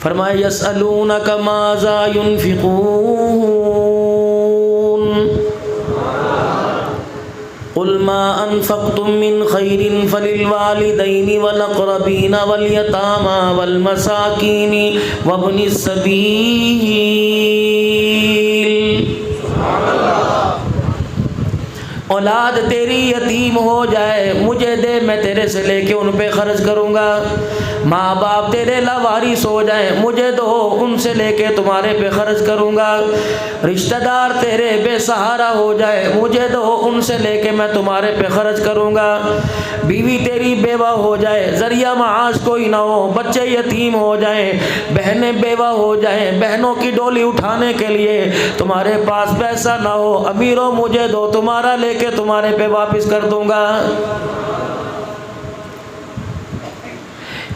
فرمایا یسألونک ماذا ينفقون قل ما انفقتم من خیر فللوالدین والاقربین والیتامی والمساکین وابن السبیل۔ اولاد تیری یتیم ہو جائے مجھے دے، میں تیرے سے لے کے ان پہ خرچ کروں گا۔ ماں باپ تیرے لاوارث ہو جائیں مجھے دو، ان سے لے کے تمہارے پہ خرچ کروں گا۔ رشتہ دار تیرے بے سہارا ہو جائے مجھے دو، ان سے لے کے میں تمہارے پہ خرچ کروں گا۔ بیوی تیری بیوہ ہو جائے، ذریعہ معاش کوئی نہ ہو، بچے یتیم ہو جائیں، بہنیں بیوہ ہو جائیں، بہنوں کی ڈولی اٹھانے کے لیے تمہارے پاس پیسہ نہ ہو، امیروں مجھے دو، تمہارا لے کے تمہارے پہ واپس کر دوں گا۔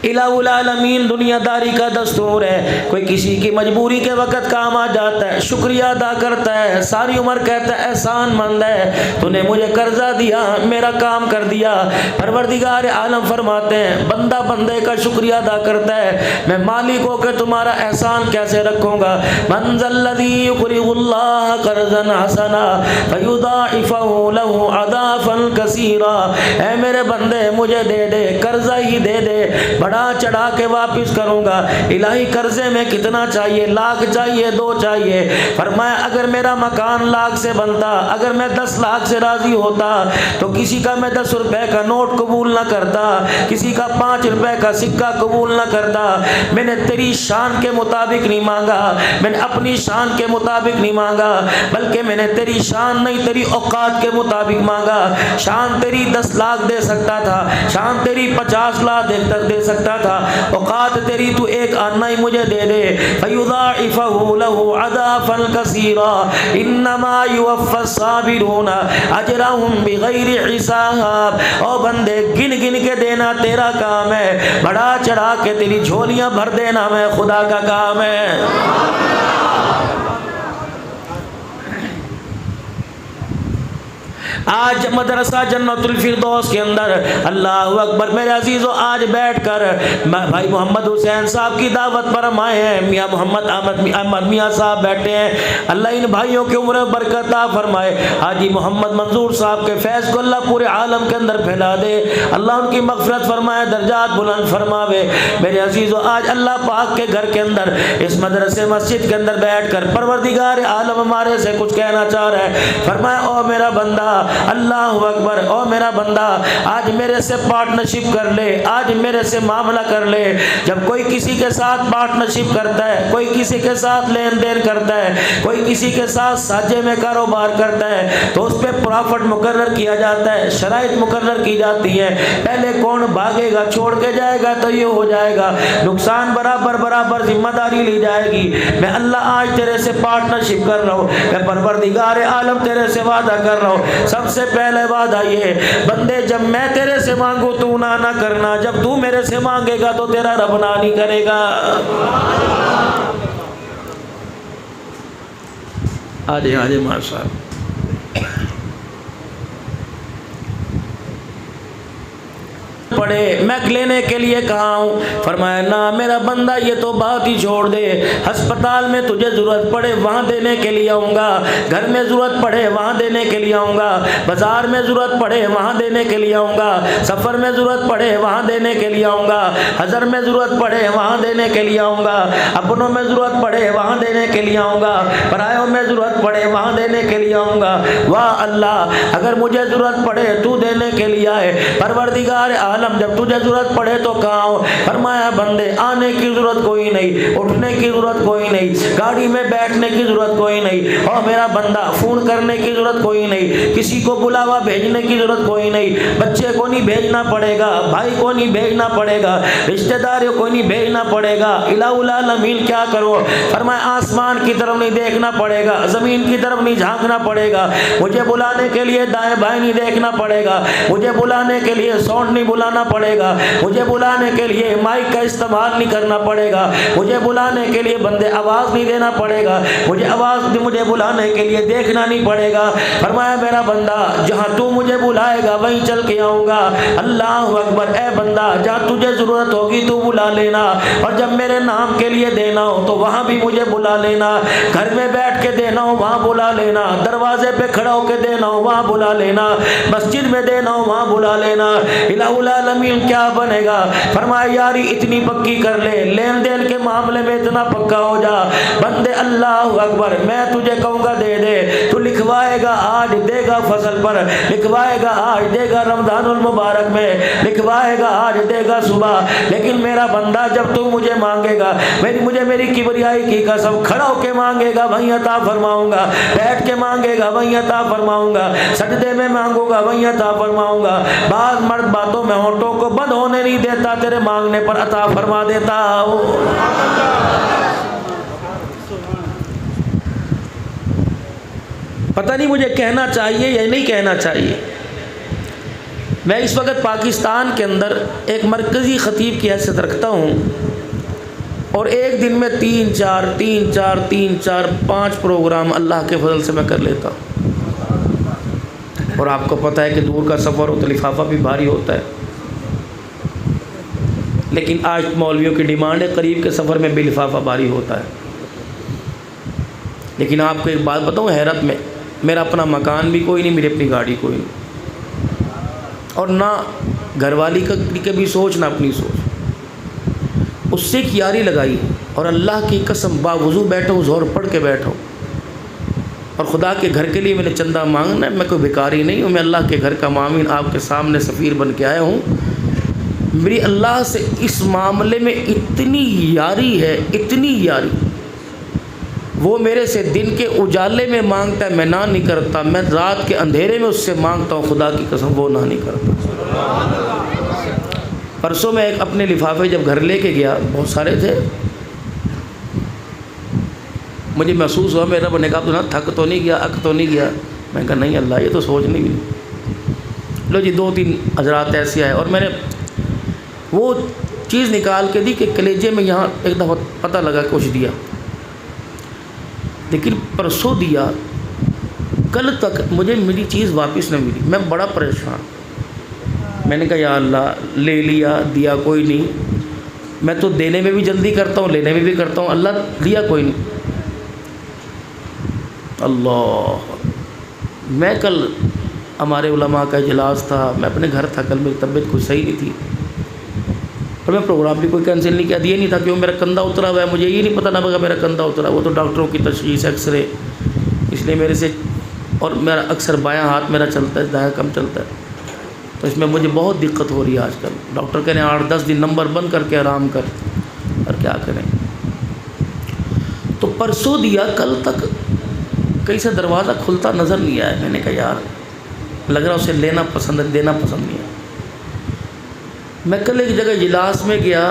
الہ العالمین دنیا داری کا دستور ہے، کوئی کسی کی مجبوری کے وقت کام آ جاتا ہے، شکریہ ادا کرتا ہے، ساری عمر کہتا ہے احسان مند ہے، تو نے مجھے قرضہ دیا، میرا کام کر دیا۔ پروردگار عالم فرماتے ہیں بندہ بندے کا شکریہ ادا کرتا ہے، میں مالک ہو کے تمہارا احسان کیسے رکھوں گا؟ من ذا الذی یقرض اللہ قرضا حسنا فیضاعفہ لہ اضعافا کثیرا۔ اے میرے بندے مجھے دے دے، قرضہ ہی دے دے، بڑا چڑھا کے واپس کروں گا۔ الہی قرضے میں کتنا چاہیے؟ لاکھ چاہیے، 2 چاہیے؟ فرمایا اگر میرا مکان لاکھ سے بنتا، اگر میں 10 لاکھ سے راضی ہوتا تو کسی کا میں 10 روپے کا نوٹ قبول نہ کرتا، کسی کا 5 روپے کا سکہ قبول نہ کرتا۔ میں نے تیری شان کے مطابق نہیں مانگا، میں نے اپنی شان کے مطابق نہیں مانگا، بلکہ میں نے تیری شان نہیں تیری اوقات کے مطابق مانگا۔ شان تیری 10 لاکھ دے سکتا تھا، شان تیری 50 لاکھ دے سکتا تھا، اوقات تیری تو 1 آنا ہی مجھے دے دے۔ فیضاعفہ لہ اضعافا کثیرا انما یوفی الصابرون اجرہم بغیر حساب۔ او بندے گن گن کے دینا تیرا کام ہے، بڑا چڑھا کے تیری جھولیاں بھر دینا میں خدا کا کام ہے۔ آج مدرسہ جنت الفردوس کے اندر اللہ اکبر میرے عزیزو، آج بیٹھ کر بھائی محمد حسین صاحب کی دعوت پر ہم آئے ہیں، میاں محمد احمد میاں صاحب بیٹھے ہیں، اللہ ان بھائیوں کی عمر برکت عطا فرمائے۔ حاجی محمد منظور صاحب کے فیض کو اللہ پورے عالم کے اندر پھیلا دے، اللہ ان کی مغفرت فرمائے، درجات بلند فرماوے۔ میرے عزیزو آج اللہ پاک کے گھر کے اندر اس مدرسے مسجد کے اندر بیٹھ کر پروردگار عالم ہمارے سے کچھ کہنا چاہ رہا ہے۔ فرمایا او میرا بندہ، اللہ اکبر، او میرا بندہ آج میرے سے پارٹنرشپ کر لے، آج میرے سے معاملہ کر لے۔ جب کوئی کسی کے ساتھ پارٹنرشپ کرتا ہے، کوئی کسی کے ساتھ لین دین کرتا ہے، کوئی کسی کے ساتھ سانجے میں کاروبار کرتا ہے تو اس پہ پرافٹ مقرر کیا جاتا ہے، شرائط مقرر کی جاتی ہے۔ پہلے کون بھاگے گا، چھوڑ کے جائے گا تو یہ ہو جائے گا، نقصان برابر برابر ذمہ داری لی جائے گی۔ میں اللہ آج تیرے سے پارٹنرشپ کر رہا ہوں، میں پروردگار عالم تیرے سے وعدہ کر رہا ہوں۔ سب سے پہلے وعدہ یہ بندے، جب میں تیرے سے مانگوں تو نہ کرنا، جب تو میرے سے مانگے گا تو تیرا رب نہ نہیں کرے گا۔ آجے ماں صاحب پڑے، میں لینے کے لیے کہا ہوں؟ فرمایا نہ میرا بندہ یہ تو بات ہی چھوڑ دے، ہسپتال میں تجھے ضرورت پڑے وہاں دینے کے لیے آؤں گا، گھر میں ضرورت پڑے وہاں دینے کے لیے آؤں گا، بازار میں ضرورت پڑے وہاں دینے کے لیے آؤں گا، سفر میں ضرورت پڑے وہاں دینے کے لیے آؤں گا، حضر میں ضرورت پڑے وہاں دینے کے لیے آؤں گا، اپنوں میں ضرورت پڑے وہاں دینے کے لیے آؤں گا، پرایوں میں ضرورت پڑے وہاں دینے کے لیے آؤں گا۔ واہ اللہ، اگر مجھے ضرورت پڑے تو دینے کے لیے آئے، پروردگار عالم جب تجھے ضرورت پڑے تو کہاں ہو؟ فرمایا بندے آنے کی ضرورت کوئی نہیں، اٹھنے کی ضرورت کوئی نہیں، گاڑی میں بیٹھنے کی ضرورت کوئی نہیں، اور میرا بندہ فون کرنے کی ضرورت کوئی نہیں، کسی کو بلاوا بھیجنے کی ضرورت کوئی نہیں، بچے کو نہیں بھیجنا پڑے گا، بھائی کو نہیں بھیجنا پڑے گا، رشتہ داروں کو نہیں بھیجنا پڑے گا۔ الہ العالمین کیا کرو؟ فرمایا آسمان کی طرف نہیں دیکھنا پڑے گا، زمین کی طرف نہیں جھانکنا پڑے گا، مجھے بلانے کے لیے دائیں بائیں نہیں دیکھنا پڑے گا، مجھے بلانے کے لیے ساؤنڈ نہیں بلانا بلانا پڑے گا، مجھے بلانے کے لیے مائک کا استعمال نہیں کرنا پڑے گا، مجھے بلانے کے لیے بندے آواز نہیں دینا پڑے گا، مجھے بلانے کے لیے دیکھنا نہیں پڑے گا۔ فرمایا میرا بندہ جہاں تو مجھے بلائے گا وہیں چل کے آؤں گا۔ اللہ اکبر، اے بندہ جہاں تجھے ضرورت ہوگی تو بلا لینا، اور جب میرے نام کے لیے دینا ہو تو وہاں بھی مجھے بلا لینا، گھر میں بیٹھ کے دینا ہو وہاں بلا لینا، دروازے پہ کھڑا ہو کے دینا ہو وہاں بلا لینا، مسجد میں دینا ہو وہاں بلا لینا۔ الہ العالمین کیا بنے گا؟ فرمایا یاری اتنی پکی کر لے، لین دین کے معاملے میں اتنا پکا ہو جا بندے، اللہ اکبر، میں تجھے کہوں گا دے دے، تو لکھوائے گا آج دے گا فصل پر، لکھوائے گا آج دے گا رمضان المبارک میں، لکھوائے گا آج دے گا صبح، لیکن میرا بندہ جب تو مجھے مانگے گا، مجھے میری کبریائی کی قسم، کھڑا ہو کے مانگے گا وہیں عطا فرماؤں گا، بیٹھ کے مانگے گا وہیں عطا فرماؤں گا، سجدے میں مانگوں گا وہیں عطا فرماؤں گا۔ بعض مرد باتوں میں ہونٹوں کو بند ہونے نہیں دیتا، تیرے مانگنے پر عطا فرما دیتا ہوں۔ پتہ نہیں مجھے کہنا چاہیے یا نہیں کہنا چاہیے، میں اس وقت پاکستان کے اندر ایک مرکزی خطیب کی حیثیت رکھتا ہوں، اور ایک دن میں تین چار 5 پروگرام اللہ کے فضل سے میں کر لیتا ہوں، اور آپ کو پتہ ہے کہ دور کا سفر ہو تو لفافہ بھی بھاری ہوتا ہے، لیکن آج مولویوں کی ڈیمانڈ ہے قریب کے سفر میں بھی لفافہ بھاری ہوتا ہے۔ لیکن آپ کو ایک بات بتاؤں حیرت میں، میرا اپنا مکان بھی کوئی نہیں، میری اپنی گاڑی کوئی نہیں، اور نہ گھر والی کا کبھی سوچ نہ اپنی سوچ، اس سے ایک یاری لگائی، اور اللہ کی قسم باوضو بیٹھو، زہر پڑھ کے بیٹھو، اور خدا کے گھر کے لیے میں نے چندہ مانگنا ہے، میں کوئی بھکاری نہیں ہوں، میں اللہ کے گھر کا معامل آپ کے سامنے سفیر بن کے آیا ہوں۔ میری اللہ سے اس معاملے میں اتنی یاری ہے، اتنی یاری، وہ میرے سے دن کے اجالے میں مانگتا ہے، میں نہ نہیں کرتا، میں رات کے اندھیرے میں اس سے مانگتا ہوں، خدا کی قسم وہ نہ نہیں کرتا۔ پرسوں میں ایک اپنے لفافے جب گھر لے کے گیا، بہت سارے تھے، مجھے محسوس ہوا میرا بنے کہا تو نہ تھک تو نہیں گیا، اک تو نہیں گیا، میں کہا نہیں اللہ یہ تو سوچنے بھی نہیں۔ لو جی 2-3 حضرات ایسے آئے، اور میں نے وہ چیز نکال کے دی کہ کلیجے میں یہاں ایک دفعہ پتہ لگا کچھ دیا، لیکن پرسوں دیا، کل تک مجھے میری چیز واپس نہ ملی، میں بڑا پریشان۔ میں نے کہا یا اللہ لے لیا، دیا کوئی نہیں، میں تو دینے میں بھی جلدی کرتا ہوں، لینے میں بھی کرتا ہوں، اللہ دیا کوئی نہیں۔ اللہ، میں کل ہمارے علماء کا اجلاس تھا، میں اپنے گھر تھا، کل میری طبیعت کچھ صحیح نہیں تھی، اور میں پروگرام بھی کوئی کینسل نہیں کیا، دیا نہیں تھا، کیوں میرا کندھا اترا ہوا ہے، مجھے یہ نہیں پتہ نہ لگا میرا کندھا اترا، وہ تو ڈاکٹروں کی تشخیص ایکس رے، اس لیے میرے سے، اور میرا اکثر بایاں ہاتھ میرا چلتا ہے، دایاں کم چلتا ہے، تو اس میں مجھے بہت دقت ہو رہی ہے آج کل۔ ڈاکٹر کہنے 8-10 دن نمبر بند کر کے آرام کر، اور کیا کریں۔ تو پرسوں دیا، کل تک کہیں سے دروازہ کھلتا نظر نہیں آیا، میں نے کہا یار لگ رہا اسے لینا پسند ہے، دینا پسند نہیں ہے۔ میں کل ایک جگہ اجلاس میں گیا،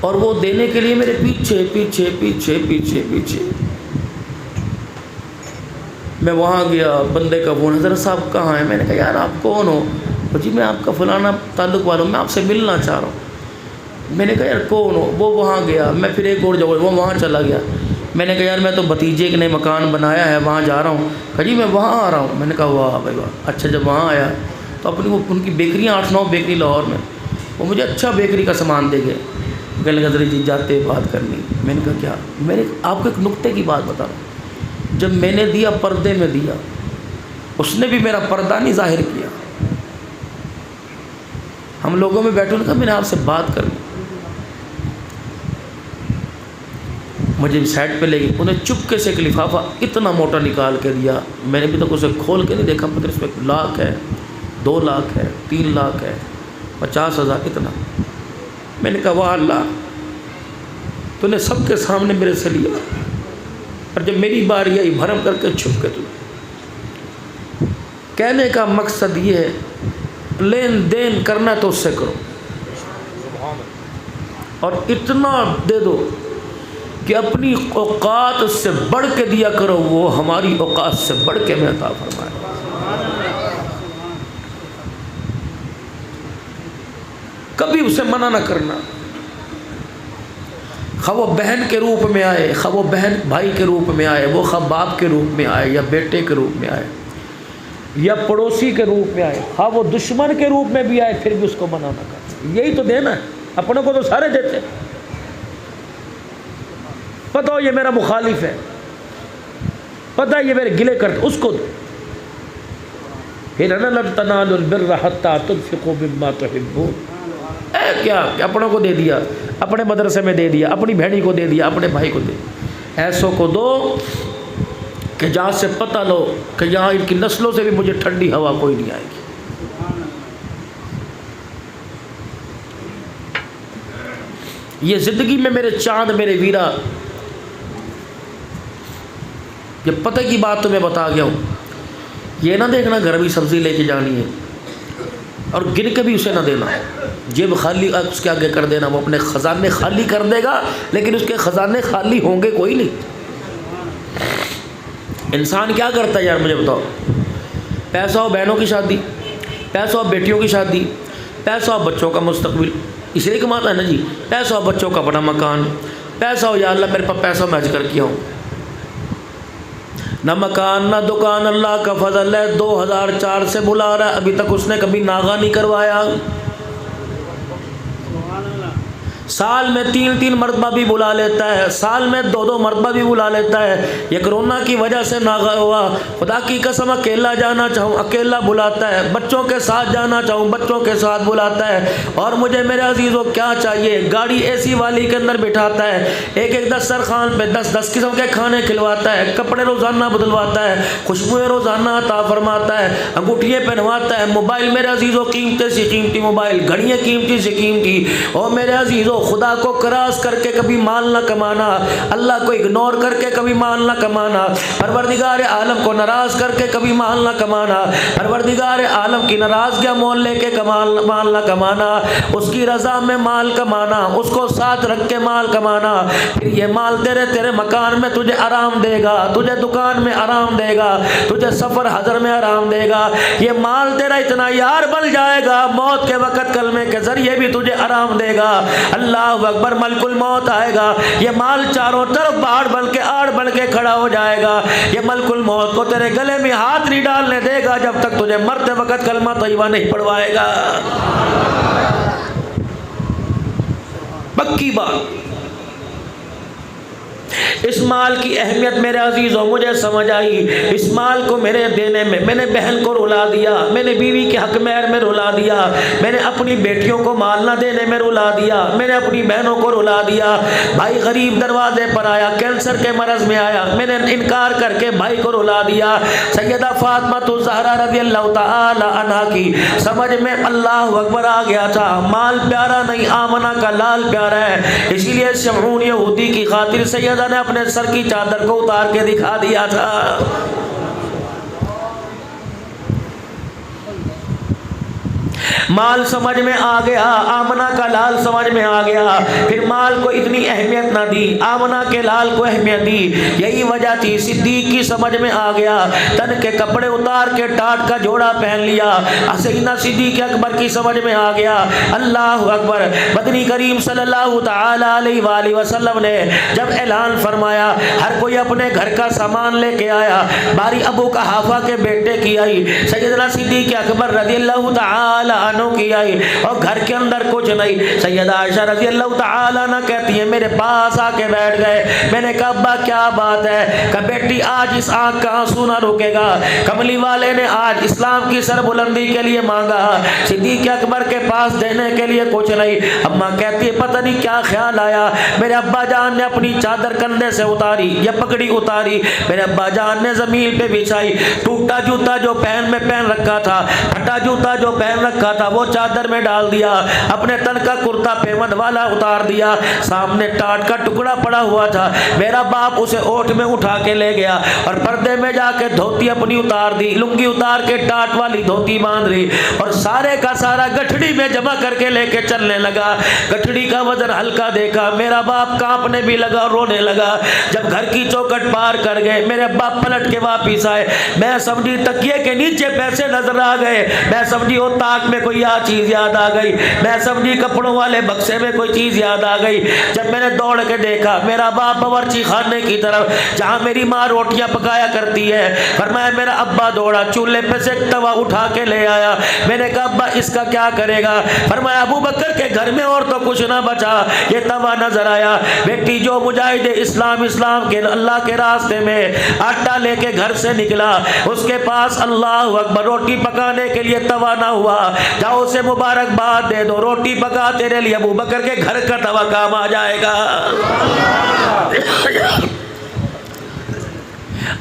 اور وہ دینے کے لیے میرے پیچھے میں وہاں گیا، بندے کا فون، حضرت صاحب کہاں ہیں؟ میں نے کہا یار آپ کون ہو؟ جی میں آپ کا فلانا تعلق والا ہوں، میں آپ سے ملنا چاہ رہا ہوں۔ میں نے کہا یار کون ہو؟ وہ وہاں گیا، میں پھر ایک اور جگہ وہ وہاں چلا گیا، میں نے کہا یار میں تو بھتیجے کے نئے مکان بنایا ہے وہاں جا رہا ہوں، کہا جی میں وہاں آ رہا ہوں۔ میں نے کہا واہ بھائی واہ، اچھا جب وہاں آیا تو اپنی وہ ان کی بیکریاں 8-9 بیکری لاہور میں، وہ مجھے اچھا بیکری کا سامان دے گئے، کہنے لگا حضرت جی جاتے بات کرنی۔ میں نے کہا کیا؟ میں نے آپ کو ایک نکتے کی بات بتا رہا ہوں، جب میں نے دیا پردے میں دیا، اس نے بھی میرا پردہ نہیں ظاہر کیا، ہم لوگوں میں بیٹھوں نے کہا میں نے آپ سے بات کرنی، مجھے سائڈ پہ لے گئی، انہیں چپکے سے ایک لفافہ اتنا موٹا نکال کے دیا، میں نے بھی تو اسے کھول کے نہیں دیکھا، پتہ اس میں 1 لاکھ ہے، 2 لاکھ ہے، 3 لاکھ ہے، 50,000 اتنا۔ میں نے کہا واہ اللہ، تو نے سب کے سامنے میرے سے لیا، اور جب میری باری آئی بھرم کر کے چھپ کے تو کہنے کا مقصد یہ ہے لین دین کرنا تو اس سے کرو، اور اتنا دے دو کہ اپنی اوقات سے بڑھ کے دیا کرو، وہ ہماری اوقات سے بڑھ کے میں عطا فرمائے۔ کبھی اسے منع نہ کرنا، خواہ وہ بہن کے روپ میں آئے، خواہ وہ بہن بھائی کے روپ میں آئے، وہ خواہ باپ کے روپ میں آئے یا بیٹے کے روپ میں آئے یا پڑوسی کے روپ میں آئے، خواہ وہ دشمن کے روپ میں بھی آئے، پھر بھی اس کو منع نہ کرنا۔ یہی تو دینا ہے، اپنے کو تو سارے دیتے، پتہ ہو یہ میرا مخالف ہے، پتہ ہے یہ میرے گلے کرتے، اس کو دو۔ پھر لن تنالوا البر حتى تنفقوا مما تحبون، کیا اپنوں کو دے دیا، اپنے مدرسے میں دے دیا، اپنی بہنی کو دے دیا، اپنے بھائی کو دے دیا، ایسوں کو دو کہ جہاں سے پتہ لو کہ یہاں ان کی نسلوں سے بھی مجھے ٹھنڈی ہوا کوئی نہیں آئے گی۔ یہ زندگی میں میرے چاند میرے ویرا، یہ پتہ کی بات تمہیں بتا گیا ہوں، یہ نہ دیکھنا گھر میں سبزی لے کے جانی ہے اور گن کے بھی اسے نہ دینا، جیب خالی اس کے آگے کر دینا، وہ اپنے خزانے خالی کر دے گا لیکن اس کے خزانے خالی ہوں گے کوئی نہیں۔ انسان کیا کرتا ہے یار مجھے بتاؤ، پیسہ ہو بہنوں کی شادی، پیسہ ہو بیٹیوں کی شادی، پیسہ ہو بچوں کا مستقبل، اس لیے کماتا ہے نا جی، پیسہ ہو بچوں کا بڑا مکان، پیسہ ہو یا اللہ میرے پاس پیسہ میں حج کر کے ہوں، نہ مکان نہ دکان، اللہ کا فضل ہے 2004 سے بلا رہا ہے، ابھی تک اس نے کبھی ناغہ نہیں کروایا، سال میں 3 مرتبہ بھی بلا لیتا ہے، سال میں 2 مرتبہ بھی بلا لیتا ہے، یہ کرونا کی وجہ سے ناغہ ہوا، خدا کی قسم اکیلا جانا چاہوں اکیلا بلاتا ہے، بچوں کے ساتھ جانا چاہوں بچوں کے ساتھ بلاتا ہے، اور مجھے میرے عزیزوں کیا چاہیے، گاڑی اے سی والی کے اندر بٹھاتا ہے، ایک دسترخوان پہ 10 قسم کے کھانے کھلواتا ہے، کپڑے روزانہ بدلواتا ہے، خوشبوئیں روزانہ عطا فرماتا ہے، انگوٹھیاں پہنواتا ہے، موبائل میرے عزیزوں قیمتی سے قیمتی موبائل، گھڑیاں قیمتی سے قیمتی، اور میرے عزیزوں خدا کو کراس کر کے کبھی مال نہ کمانا، اللہ کو اگنور کر کے کبھی مال نہ کمانا، پروردگار عالم کو ناراض کر کے کبھی مال نہ کمانا، پروردگار عالم کی ناراضگیاں مول لے کے مال نہ کمانا، اس کی رضا میں مال کمانا، اس کو ساتھ رکھ کے مال کمانا، پھر یہ مال تیرے مکان میں تجھے آرام دے گا، تجھے دکان میں آرام دے گا، تجھے سفر حضر میں آرام دے گا، یہ مال تیرا اتنا یار بن جائے گا موت کے وقت کلمے کے ذریعے بھی تجھے آرام دے گا، اللہ اکبر، ملک الموت آئے گا، یہ مال چاروں طرف آڑ بن کے کھڑا ہو جائے گا، یہ ملک الموت کو تیرے گلے میں ہاتھ نہیں ڈالنے دے گا جب تک تجھے مرتے وقت کلمہ طیبہ نہیں پڑھوائے گا، پکی بات۔ اس مال کی اہمیت میرے عزیزوں مجھے سمجھ آئی، اس مال کو میرے دینے میں میں نے بہن کو رلا دیا، میں نے بیوی کے حق مہر میں رلا دیا، میں نے اپنی بیٹیوں کو مال نہ دینے میں رلا دیا، میں نے اپنی بہنوں کو رلا دیا، بھائی غریب دروازے پر آیا، کینسر کے مرض میں آیا، میں نے انکار کر کے بھائی کو رلا دیا، سیدہ فاطمہ الزہرا رضی اللہ تعالی عنہا کی سمجھ میں اللہ اکبر آ گیا تھا، مال پیارا نہیں آمنہ کا لال پیارا ہے، اسی لیے شمعون یہودی کی خاطر سیدہ نے اپنے سر کی چادر کو اتار کے دکھا دیا تھا۔ مال سمجھ میں آ گیا، آمنہ کا لال سمجھ میں آ گیا، پھر مال کو اتنی اہمیت نہ دی، آمنہ کے لال کو اہمیت دی، یہی وجہ تھی صدیق کی سمجھ میں آ گیا، تن کے کپڑے اتار کے ٹاٹ کا جوڑا پہن لیا، سیدنا صدیق اکبر کی سمجھ میں آ گیا، اللہ اکبر، مدنی کریم صلی اللہ تعالی علیہ وآلہ وسلم نے جب اعلان فرمایا ہر کوئی اپنے گھر کا سامان لے کے آیا، باری ابو قحافہ کے بیٹے کی آئی، سیدنا صدیق اکبر رضی اللہ تعالی عنہ کی آئی، اور گھر کے اندر کچھ نہیں، سیدہ عائشہ رضی اللہ تعالی عنہ کہتی ہے میرے پاس آ کے بیٹھ گئے، میں نے کہا ابا کیا بات ہے، کہ بیٹی آج اس آنکھ کا آنسو نہ رکے گا، کملی والے نے آج اسلام کی سر بلندی کے لیے مانگا، صدیق اکبر کے پاس دینے کے لیے کچھ نہیں، اماں کہتی ہے پتہ نہیں کیا خیال آیا، میرے ابا جان نے اپنی چادر کندھے سے اتاری یا پگڑی اتاری، میرے ابا جان نے زمین پہ بچھائی، ٹوٹا جوتا جو پہن میں پہن رکھا تھا، پھٹا جوتا جو پہن رکھا تھا وہ چادر میں ڈال دیا، اپنے تن کا کرتا پیوند والا اتار دیا، سامنے ٹاٹ کا ٹکڑا پڑا ہوا تھا، میرا باپ اسے اوٹ میں اٹھا کے لے گیا اور پردے میں جا کے دھوتی اپنی اتار دی، لنگی اتار کے ٹاٹ والی دھوتی باندھ لی، اور سارے کا سارا گٹھڑی میں جمع کر کے لے کے چلنے لگا، گٹھڑی کا وزن ہلکا دیکھا، میرا باپ کانپنے بھی لگا اور رونے لگا، جب گھر کی چوکٹ پار کر گئے میرے باپ پلٹ کے واپس آئے، میں سمجھی تکیے کے نیچے پیسے نظر آ گئے، میں سمجھی وہ تاک میں کوئی چیز یاد آ گئی، میں سمجھی کپڑوں والے بکسے میں کوئی چیز یاد آ گئی۔ جب میں نے دوڑ کے دیکھا میرا باپ باورچی خانے کی طرف جہاں میری ماں روٹیاں پکایا کرتی ہے، فرمایا میرا ابا دوڑا چولہے پہ سے ایک توا اٹھا کے لے آیا۔ میں نے کہا ابا اس کا کیا کرے گا؟ فرمایا ابو بکر کے گھر میں اور تو کچھ نہ بچا، یہ توا نظر آیا۔ بیٹی جو مجاہد اسلام کے اللہ کے راستے میں آٹا لے کے گھر سے نکلا، اس کے پاس اللہ اکبر روٹی پکانے کے لیے توا نہ ہوا، جاؤ اسے مبارکباد دے دو، روٹی پکا تیرے لیے ابو بکر کے گھر کا توا کام آ جائے گا۔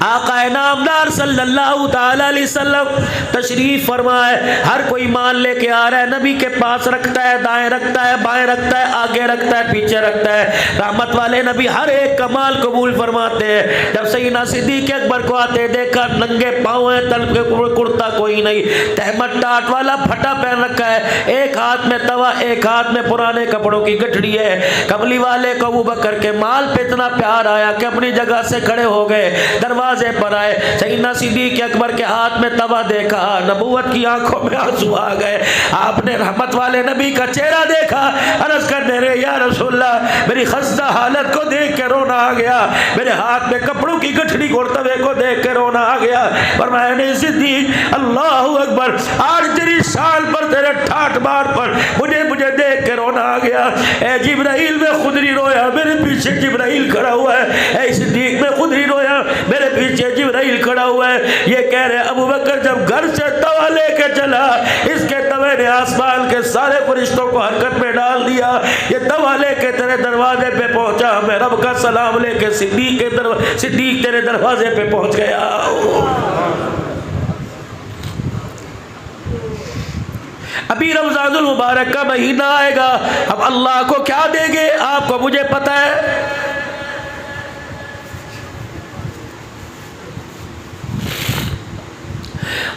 آقا نامدار صلی اللہ تعالی علیہ وسلم تشریف فرمائے، ہر کوئی مال لے کے آ رہا ہے، نبی کے پاس رکھتا ہے، دائیں رکھتا ہے، بائیں رکھتا ہے، آگے رکھتا ہے، پیچھے رکھتا ہے۔ رحمت والے نبی ہر ایک کا مال قبول فرماتے ہیں۔ جب سیدنا صدیق اکبر کو آتے دیکھا، ننگے پاؤں ہیں، تن کے کرتا کوئی نہیں، تہمت ٹاٹ والا پھٹا پہن رکھا ہے، ایک ہاتھ میں توا، ایک ہاتھ میں پرانے کپڑوں کی گٹھڑی ہے۔ کملی والے کو ابو بکر کے مال پہ اتنا پیار آیا کہ اپنی جگہ سے کھڑے ہو گئے، دروازے پر آئے، سیدنا صدیق اکبر کے ہاتھ میں توا دیکھا، نبوت کی آنکھوں میں آنسو آ گئے۔ آپ نے رحمت والے نبی کا چہرہ دیکھا، عرض کرنے رہے یا رسول اللہ میری خستہ حالت کو دیکھ کے رونا آ گیا، میرے ہاتھ میں کپڑوں کی گٹھڑی اور توے کو دیکھ کے رونا آ گیا۔ فرمایا نہیں صدیق اللہ اکبر، آج تیری شان پر، تیرے ٹھاٹ بار پر مجھے دیکھ کے رونا آ گیا۔ اے جبرائیل میں خود نہیں رویا، میرے پیچھے جبرائیل کھڑا ہوا ہے۔ اے صدیق میں خود نہیں رویا، میرے پیچھے جبرائیل کھڑا ہوا ہے۔ یہ کہہ رہے ابو بکر جب گھر سے توا لے کے چلا، اس کے توے نے آسمان کے سارے فرشتوں کو حرکت میں ڈال دیا۔ یہ توا لے کے تیرے دروازے پہ پہنچا، میں رب کا سلام لے کے صدیق تیرے دروازے پہ پہنچ گیا۔ ابھی رمضان المبارک کا مہینہ آئے گا، اب اللہ کو کیا دیں گے آپ کو مجھے پتہ ہے۔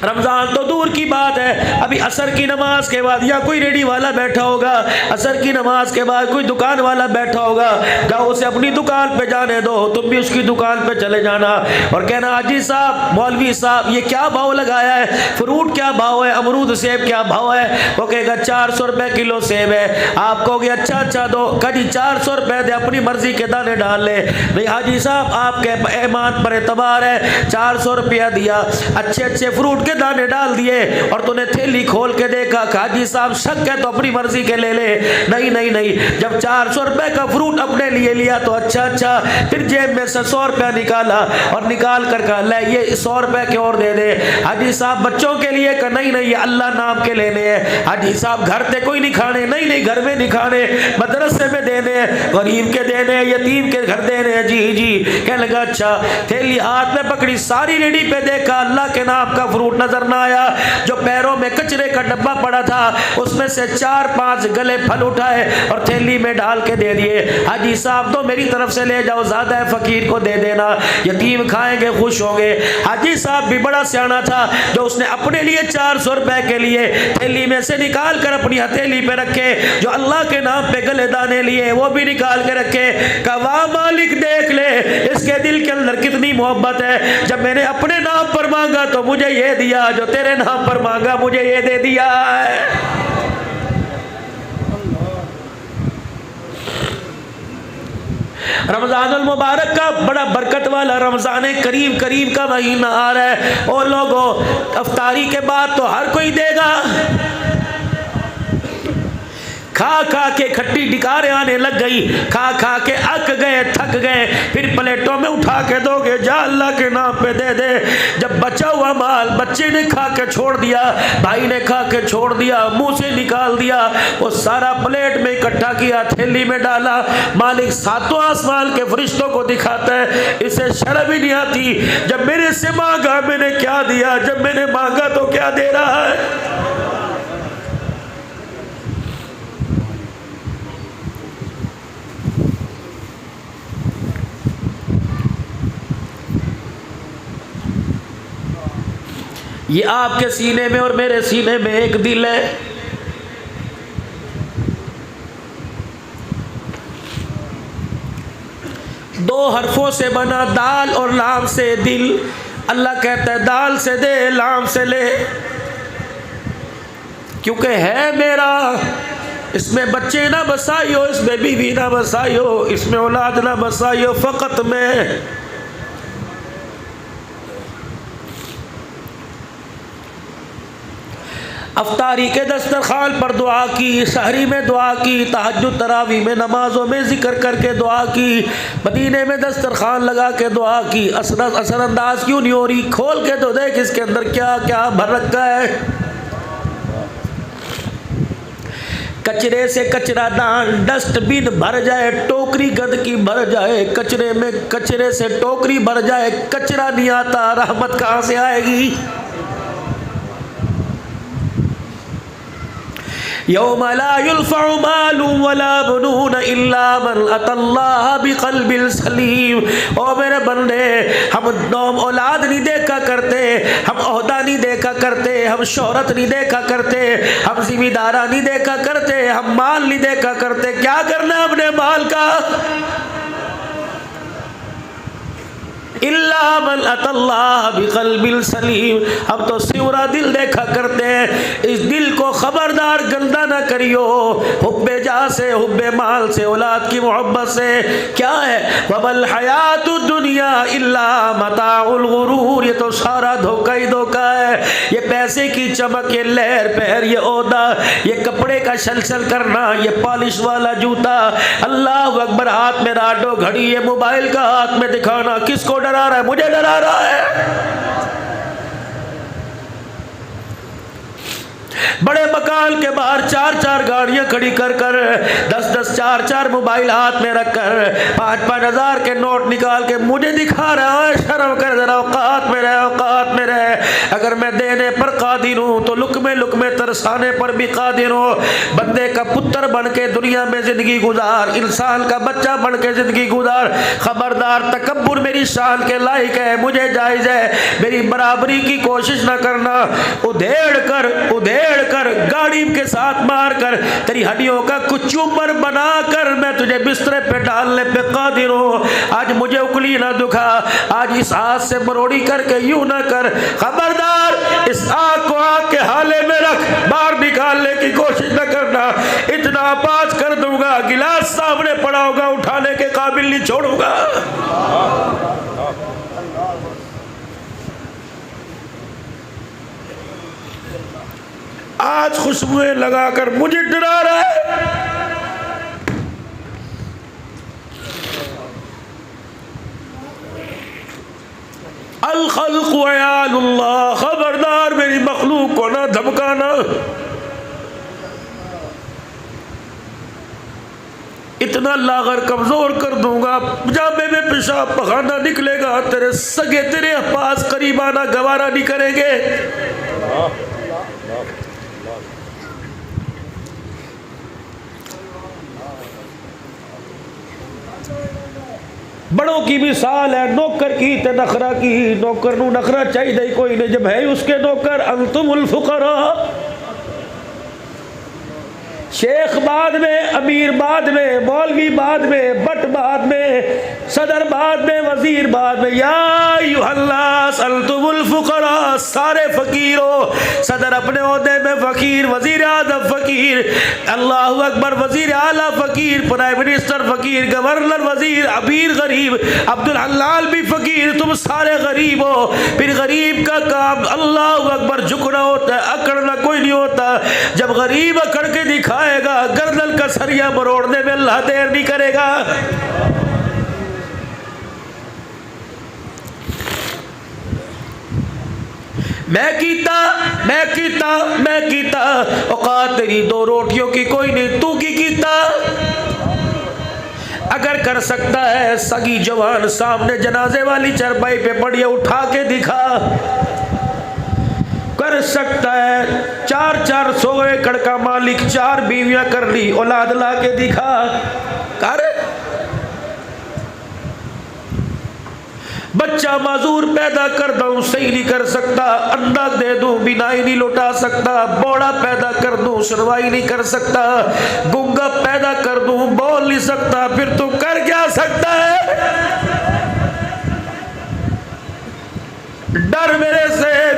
رمضان تو دور کی بات ہے، ابھی عصر کی نماز کے بعد یا کوئی ریڈی والا بیٹھا ہوگا، عصر کی نماز کے بعد کوئی دکان والا بیٹھا ہوگا، جاؤ اسے اپنی دکان پہ جانے دو، تم بھی اس کی دکان پہ چلے جانا اور کہنا حاجی صاحب، مولوی صاحب یہ کیا بھاؤ لگایا ہے، فروٹ کیا بھاؤ ہے، امرود سیب کیا بھاؤ ہے؟ وہ کہے گا 400 روپے کلو سیب ہے۔ آپ کہو گے اچھا دو، کہا 400 روپے دے، اپنی مرضی کے دانے ڈال لے۔ نہیں حاجی صاحب آپ کے ایمان پر اعتبار ہے، 400 روپیہ دیا، اچھے فروٹ کے دانے ڈال دیے اور تو نے تھیلی کھول کے دیکھا، حاجی صاحب شک ہے تو اپنی مرضی کے لے لے۔ نہیں، جب 400 روپے کا فروٹ اپنے لیے لیا تو اچھا، پھر جیب میں سے 100 روپے نکالا اور نکال کر کہا لے یہ 100 روپے کے اور دے دے۔ حاجی صاحب بچوں کے لیے کہ نہیں یہ اللہ نام کے لینے ہیں۔ حاجی صاحب گھر تے کوئی نہیں کھانے، نہیں گھر میں نہیں کھانے، مدرسے میں دینے ہیں، غریب کے دینے ہیں، یتیم کے گھر دینے ہیں۔ جی کہنے لگا اچھا، تھیلی ہاتھ میں پکڑی، ساری ریڈی پہ دیکھا، اللہ کے نام کا فروٹ نظر نہ آیا۔ جو پیروں میں کچرے کا ڈبہ پڑا تھا اس میں سے 4-5 گلے پھل اٹھائے اور تھیلی میں ڈال کے دے دیے۔ حاجی صاحب تو میری طرف سے لے جاؤ، زیادہ ہے فقیر کو دے دینا، یتیم کھائیں گے خوش ہوں گے۔ حاجی صاحب بھی بڑا سیانا تھا، جو اس نے اپنے لیے 400 روپے کے لیے تھیلی میں سے نکال کر اپنی ہتھیلی پہ رکھے، جو اللہ کے نام پہ گلے دانے لیے وہ بھی نکال کے رکھے۔ کہا واہ مالک دیکھ لے اس کے دل کے اندر کتنی محبت ہے، جب میں نے اپنے نام پر مانگا تو مجھے یہ دیا، جو تیرے نام پر مانگا مجھے یہ دے دیا ہے۔ رمضان المبارک کا بڑا برکت والا رمضان کریم کا مہینہ آ رہا ہے۔ او لوگوں افطاری کے بعد تو ہر کوئی دے گا، کھا کے کھٹی ڈکاریں آنے لگ گئی، کھا کے اک گئے، تھک گئے، پھر پلیٹوں میں اٹھا کے دو گے، جا اللہ کے نام پہ دے دے۔ جب بچا ہوا مال بچے نے کھا کے چھوڑ دیا، بھائی نے کھا کے چھوڑ دیا، منہ سے نکال دیا، وہ سارا پلیٹ میں اکٹھا کیا، تھیلی میں ڈالا، مالک ساتوں آسمان کے فرشتوں کو دکھاتا ہے، اسے شرم ہی نہیں آتی، جب میرے سے مانگا میں نے کیا دیا، جب میں نے مانگا تو کیا دے رہا ہے۔ یہ آپ کے سینے میں اور میرے سینے میں ایک دل ہے۔ دو حرفوں سے بنا، دال اور لام سے دل۔ اللہ کہتا ہے دال سے دے، لام سے لے۔ کیونکہ ہے میرا، اس میں بچے نہ بسائیو، اس میں بیوی نہ بسائیو، اس میں اولاد نہ بسائیو، فقط میں۔ افطاری کے دسترخوان پر دعا کی، سحری میں دعا کی، تہجد تراویح میں نمازوں میں ذکر کر کے دعا کی، مدینے میں دسترخوان لگا کے دعا کی۔ اثر انداز کیوں نہیں ہو رہی؟ کھول کے تو دیکھ اس کے اندر کیا کیا بھر رکھا ہے۔ کچرے سے کچرا دان، ڈسٹ بن بھر جائے، ٹوکری گندگی بھر جائے، کچرے سے ٹوکری بھر جائے، کچرا نہیں آتا، رحمت کہاں سے آئے گی؟ یوم لا ينفع مال ولا بنون الا من اتى الله بقلب سلیم۔ او میرے بندے، ہم نام اولاد نہیں دیکھا کرتے، ہم عہدہ نہیں دیکھا کرتے، ہم شہرت نہیں دیکھا کرتے، ہم ذمہ دارہ نہیں دیکھا کرتے، ہم مال نہیں دیکھا کرتے۔ کیا کرنا اپنے مال کا؟ الا من اتى الله بقلب سلیم۔ ہم تو سیورا دل دیکھا کرتے ہیں۔ اس دل کو خبردار گندا نہ کریو، حب جاہ سے، حب مال سے، اولاد کی محبت سے۔ کیا ہے؟ وَمَا الْحَيَاةُ الدُّنْيَا إِلَّا مَتَاعُ الْغُرُورِ۔ یہ تو سارا دھوکہ ہی دھوکہ ہے۔ یہ پیسے کی چمک، یہ لہر پہر، یہ عہدہ، یہ کپڑے کا چھل کرنا، یہ پالش والا جوتا، اللہ اکبر، ہاتھ میں راڈو گھڑی، یہ موبائل کا ہاتھ میں دکھانا، کس کو ڈرا رہا ہے؟ مجھے ڈرا رہا ہے۔ بڑے مکان کے باہر 4 گاڑیاں کھڑی کر 10 4 موبائل ہاتھ میں رکھ کر 5 ہزار کے نوٹ نکال کے مجھے دکھا رہا ہے۔ شرم کر ذرا، اوقات میں رہے، اوقات میں رہے۔ اگر میں دینے پر قادر ہوں تو لقمے ترسانے پر بھی قادر ہوں۔ بندے کا پتر بن کے دنیا میں زندگی گزار، انسان کا بچہ بن کے زندگی گزار۔ خبردار، تکبر میری شان کے لائق ہے، مجھے جائز ہے، میری برابری کی کوشش نہ کرنا۔ ادھیڑ کر گاڑی کے ساتھ مار کر تیری ہڈیوں کا کچوبر بنا کر میں تجھے بسترے پہ ڈالنے پہ قادر ہوں۔ آج مجھے اکلی نہ دکھا، آج اس ہاتھ سے مروڑی کر کے یوں نہ کر۔ خبردار، اس آگ کو آگ کے حالے میں رکھ، باہر نکالنے کی کوشش نہ کرنا۔ اتنا پاس کر دوں گا، گلاس سامنے پڑا ہوگا، اٹھانے کے قابل نہیں چھوڑوں گا۔ آج خوشبوئیں لگا کر مجھے ڈرا رہا ہے۔ الخلق عیال اللہ، خبردار میری مخلوق کو نہ دھمکانا۔ اتنا لاغر کمزور کر دوں گا، جامے میں پیشاب پخانہ نکلے گا، تیرے سگے تیرے پاس قریب آنا گوارا نہیں کریں گے۔ بڑوں کی مثال ہے نوکر کی تے نخرہ کی۔ نوکر نو نخرہ چاہیے کوئی نہیں، جب ہے اس کے نوکر۔ انتم الفقراء، شیخ بعد میں، امیر بعد میں، مولوی بعد میں، بٹ بعد میں، صدر بعد میں، وزیر بعد میں۔ یا ایھا الناس انتم الفقراء، سارے فقیر ہو۔ صدر اپنے عہدے میں فقیر، وزیر اعظم فقیر، اللہ اکبر، وزیر اعلیٰ فقیر، پرائم منسٹر فقیر، گورنر وزیر، امیر غریب، عبدالحلال بھی فقیر، تم سارے غریب ہو۔ پھر غریب کا کام اللہ اکبر جھکنا ہوتا ہے، اکڑنا کوئی نہیں ہوتا۔ جب غریب اکڑ کے دکھائے گا، گردن کا سریا مروڑنے میں اللہ دیر نہیں کرے گا۔ میں کیتا اوقات تیری 2 روٹیوں کی کوئی نہیں، تو کی کیتا؟ اگر کر سکتا ہے سگی جوان سامنے جنازے والی چرپائی پہ پڑی اٹھا کے دکھا۔ کر سکتا ہے 400 ایکڑ کا مالک، 4 بیویاں کر لی، اولاد لا کے دکھا۔ کر بچہ معذور پیدا کر دوں، صحیح نہیں کر سکتا، اندھا دے دوں، بینائی نہیں لوٹا سکتا، بوڑا پیدا کر دوں، سنوائی نہیں کر سکتا، گنگا پیدا کر دوں، بول نہیں سکتا، پھر تو کر کیا سکتا ہے؟ ڈر میرے سے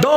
2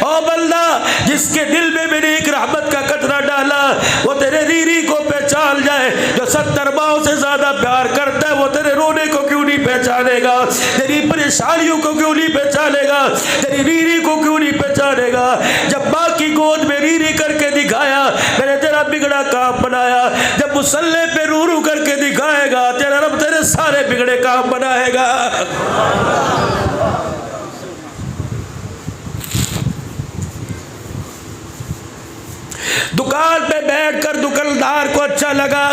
او بندہ جس کے دل میں میری ایک رحمت کا قطرہ ڈالا وہ تیرے ریری کو پہچان جائے. جو 70 ماؤں سے زیادہ پیار کرتا ہے وہ تیرے رونے کو کیوں نہیں پہچانے گا, تیری پریشانیوں کو کیوں نہیں پہچانے گا, تیری ریری کو کیوں نہیں پہچانے گا. جب ماں کی گود میں ریری کر کے دکھایا میں نے تیرا بگڑا کام بنایا. جب مصلے پہ رو رو کر کے دکھائے گا تیرا رب تیرے سارے بگڑے کام بنائے گا. دکان پہ بیٹھ کر دکاندار کو اچھا لگا,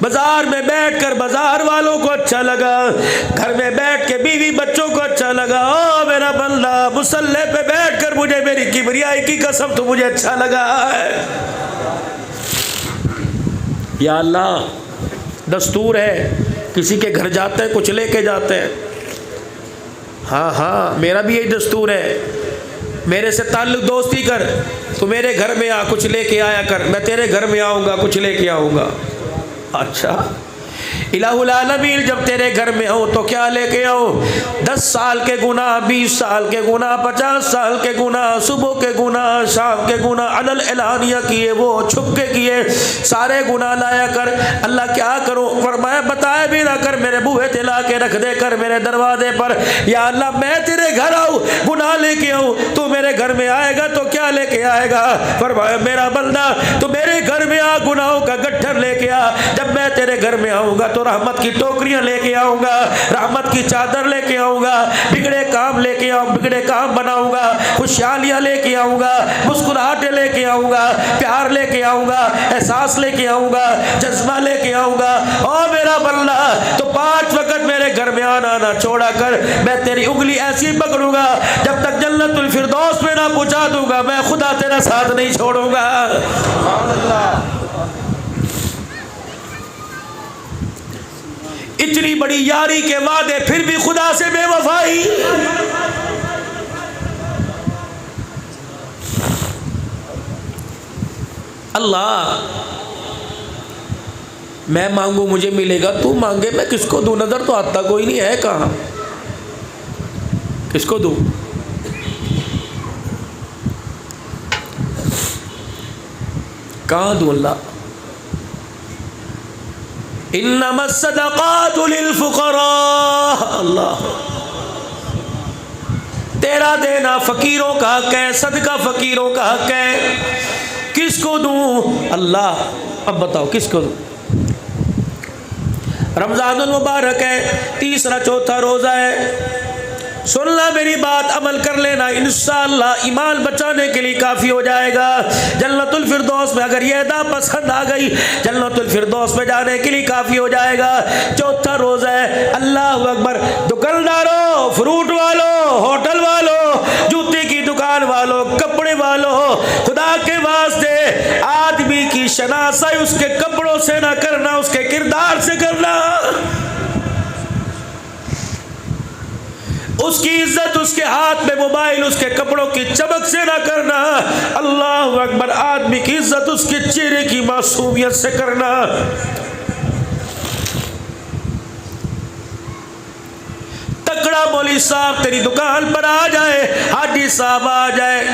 بازار میں بیٹھ کر بازار والوں کو اچھا لگا, گھر میں بیٹھ کے بیوی بچوں کو اچھا لگا. او میرا بندہ مصلی پہ بیٹھ کر مجھے میری کبریائی کی قسم تو مجھے اچھا لگا ہے. یا اللہ دستور ہے کسی کے گھر جاتے ہیں کچھ لے کے جاتے ہیں. ہاں میرا بھی یہی دستور ہے. میرے سے تعلق دوستی کر, تو میرے گھر میں آ کچھ لے کے آیا کر, میں تیرے گھر میں آؤں گا کچھ لے کے آؤں گا. اچھا الہ العالمین جب تیرے گھر میں ہوں تو کیا لے کے آؤں؟ 10 سال کے گناہ, 20 سال کے گناہ, 50 سال کے گناہ, صبح کے گناہ, شام کے گناہ, علل اعلانیہ کیے, وہ چھپ کے کیے, سارے گناہ لایا کر. اللہ کیا کروں؟ فرمایا بتائے بھی نہ کر, میرے بوہے تلا کے رکھ دے کر میرے دروازے پر. یا اللہ میں تیرے گھر آؤں گناہ لے کے آؤں, تو میرے گھر میں آئے گا تو کیا لے کے آئے گا؟ فرمایا میرا بندہ تو میرے گھر میں آ, گناہوں کا گٹھر لے کے آ. جب میں تیرے گھر میں آؤں گا تو رحمت کی ٹوکریاں لے کے آؤں گا, رحمت کی چادر لے کے آؤں گا, بگڑے کام لے کے آؤں, بگڑے کام بناؤں گا, خوشحالیاں لے کے آؤں گا, مسکراہٹیں لے کے آؤں گا, پیار لے کے آؤں گا, احساس لے کے آؤں گا, جذبہ لے کے آؤں گا. او میرا بندہ تو 5 وقت میرے گھر میں آنا نہ چھوڑا کر. میں تیری انگلی ایسی پکڑوں گا جب تک جنت الفردوس میں نہ پہنچا دوں گا میں خدا تیرا ساتھ نہیں چھوڑوں گا. اتنی بڑی یاری کے وعدے پھر بھی خدا سے بے وفائی. اللہ میں مانگوں مجھے ملے گا, تو مانگے میں کس کو دوں؟ نظر تو آتا کوئی نہیں ہے, کہاں کس کو دوں؟ کہاں دوں اللہ؟ انما الصدقات للفقراء. اللہ تیرا دینا فقیروں کا حق ہے, صدقہ فقیروں کا حق ہے. کس کو دوں اللہ؟ اب بتاؤ کس کو دوں؟ رمضان المبارک ہے, 3 4 روزہ ہے. سننا میری بات, عمل کر لینا, انشاءاللہ ایمان بچانے کے لیے کافی ہو جائے گا. جنت الفردوس میں اگر یہ ادا پسند آ گئی جنت الفردوس میں جانے کے لیے کافی ہو جائے گا. 4 روزہ ہے. اللہ اکبر. دکانداروں, فروٹ والوں, ہوٹل والوں, جوتے کی دکان والوں, کپڑے والوں, خدا کے واسطے آدمی کی شناسائی اس کے کپڑوں سے نہ کرنا, اس کے کردار سے کرنا. اس کی عزت اس کے ہاتھ میں موبائل, اس کے کپڑوں کی چمک سے نہ کرنا. اللہ اکبر. آدمی کی عزت اس کے چہرے کی معصومیت سے کرنا. تکڑا مولوی صاحب تیری دکان پر آ جائے, حاجی صاحب آ جائے,